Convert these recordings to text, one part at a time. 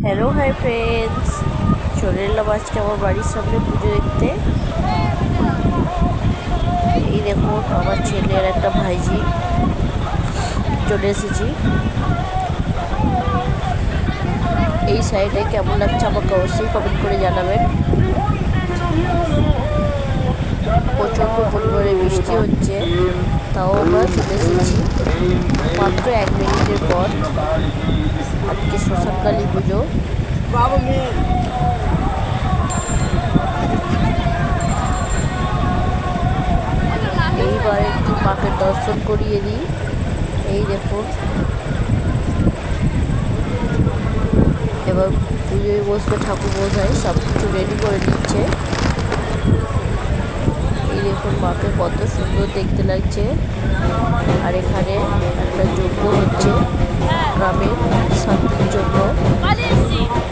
Hello hi friends, চলে এলাম আজকে আমার বাড়ির সামনে পুজো দেখতে। এই দেখুন আমার ছেলের একটা ভাইজি চলে এসেছি। এই সাইডে কেমন লাগছে আমাকে অবশ্যই কমেন্ট করে জানাবেন। প্রচণ্ড পরিমাণে বৃষ্টি হচ্ছে, তাও আমরা চলে এসেছি মাত্র 1 মিনিটের পর। আজকে শ্মশানকালী পুজো। এইবার একটু মাকে দর্শন করিয়ে দিই। এই দেখুন এবার পুজোয় বসবে ঠাকুর মশাই, সব কিছু রেডি করে নিচ্ছে। এই দেখুন মাকে কত সুন্দর দেখতে লাগছে। আর এখানে একটা যজ্ঞ হচ্ছে, গ্রামের শান্তির জন্য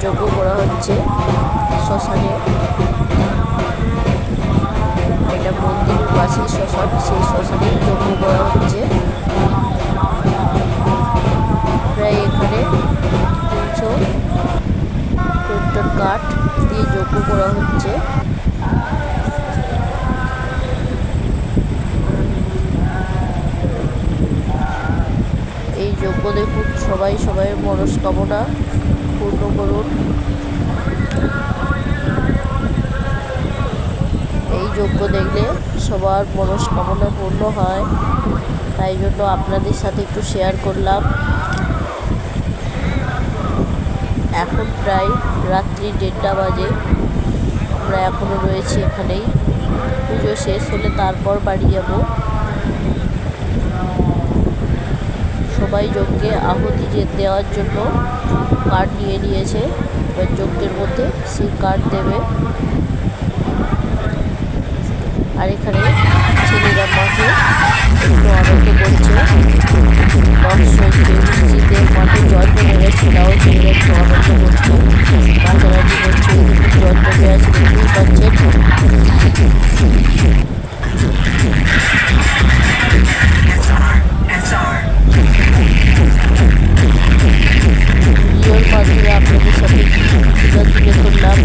যজ্ঞ করা হচ্ছে শ্মশানে। এটা মন্দিরের পাশে শ্মশান, সেই শ্মশানে যজ্ঞ করা হচ্ছে। প্রায় এখানে 300 কাঠ দিয়ে যজ্ঞ করা হচ্ছে। এই যজ্ঞ দেখুন, সবাই মনস্কামনা পূর্ণ করুন। এই যজ্ঞ দেখলে সবার মনস্কামনা পূর্ণ হয়, তাই জন্য আপনাদের সাথে একটু শেয়ার করলাম। এখন প্রায় রাত্রি 1:30 বাজে, আমরা এখনও রয়েছি এখানেই। পুজো শেষ হলে তারপর বাড়ি যাব। সবাই যজ্ঞে আহুতি দেওয়ার জন্য কার্ড নিয়ে নিয়েছে। এবার যজ্ঞের মধ্যে সেই কার্ড দেবে। আর এখানে ছেলেরা মাঠে একটু আনন্দ করছে। বৃষ্টিতে মাঠে জল জমে গেছে, তাও ছেলেরা একটু আনন্দ করছে, নাচানাচি করছে। জল জমে আছে, দেখতেই পাচ্ছেন। ভিডিওর মাধ্যমে আপনাদের সাথে তুলে ধরলাম।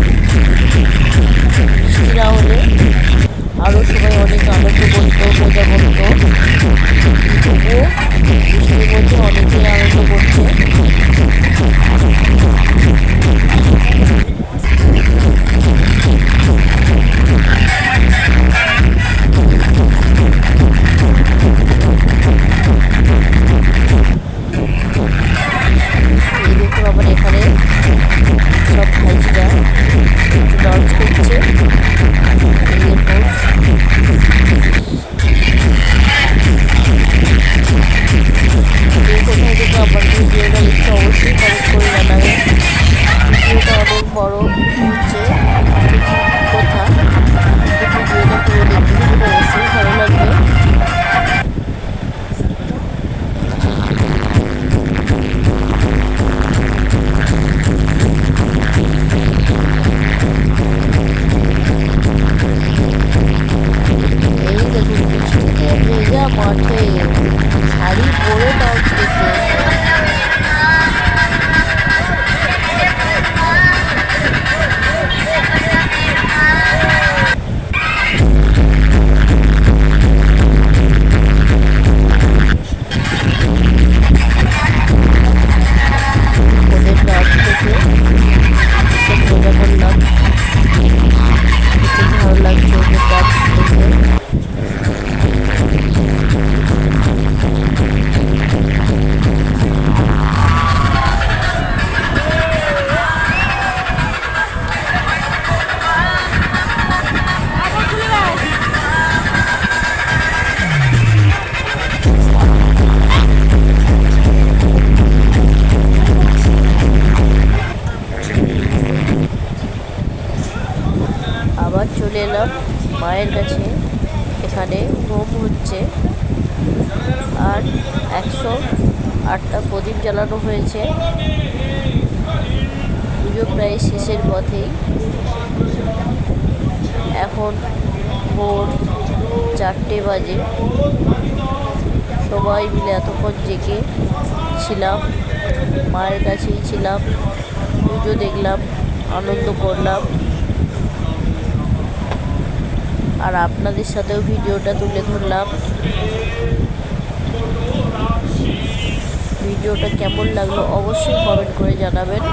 বৃষ্টি না হলে আরও সবাই অনেক আনন্দ করতো, মজা করতো। তবুও বৃষ্টির মধ্যে অনেকেই আনন্দ করছে। এই দেখুন আবার এখানে সব ভাইজিরা একটু ডান্স করছে। কোথায় থেকে আমার ভিডিওটা একটু অবশ্যই কমেন্ট করে জানাবেন। ভিডিওটা অনেক বড় হচ্ছে কথা, ভিডিওটা পুরো দেখতে কিন্তু অবশ্যই ভালো লাগবে। এই দেখুন বৃষ্টিতে ভেজা মাঠে শাড়ি পরে ডান্স করছে। ওদের ডান্স দেখে খুব মজা করলাম, খুব ভালো লাগছে ওদের ডান্স দেখে। আবার চলে এলাম মায়ের কাছে। এখানে হোম হচ্ছে আর 108টা প্রদীপ জ্বালানো হয়েছে। পুজো প্রায় শেষের পথেই। এখন ভোর 4টে বাজে। সবাই মিলে এতক্ষণ জেগে ছিলাম, মায়ের কাছেই ছিলাম। পুজো পুজো দেখলাম, আনন্দ করলাম। আর আপনাদের সাথেও ভিডিওটা তুলে ধরলাম। ভিডিওটা কেমন লাগলো অবশ্যই কমেন্ট করে জানাবেন।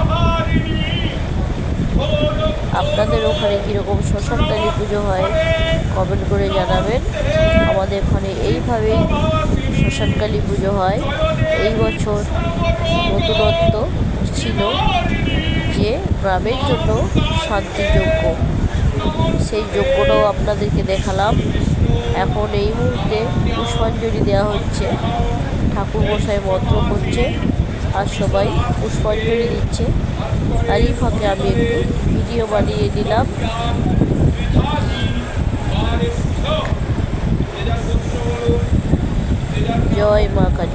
আপনাদের ওখানে কীরকম শ্মশানকালী পুজো হয় কমেন্ট করে জানাবেন। আমাদের ওখানে এইভাবেই শ্মশানকালী পুজো হয়। এই বছর নতুনত্ব ছিল যে গ্রামের জন্য শান্তিযজ্ঞ, সেই যজ্ঞটাও আপনাদেরকে দেখালাম। এখন এই মুহূর্তে পুষ্পাঞ্জলি দেওয়া হচ্ছে, ঠাকুরমশাই মন্ত্র করছে আর সবাই পুষ্পাঞ্জলি দিচ্ছে। তারই ফাঁকে আমি একটু ভিডিও বানিয়ে দিলাম। জয় মা কালী।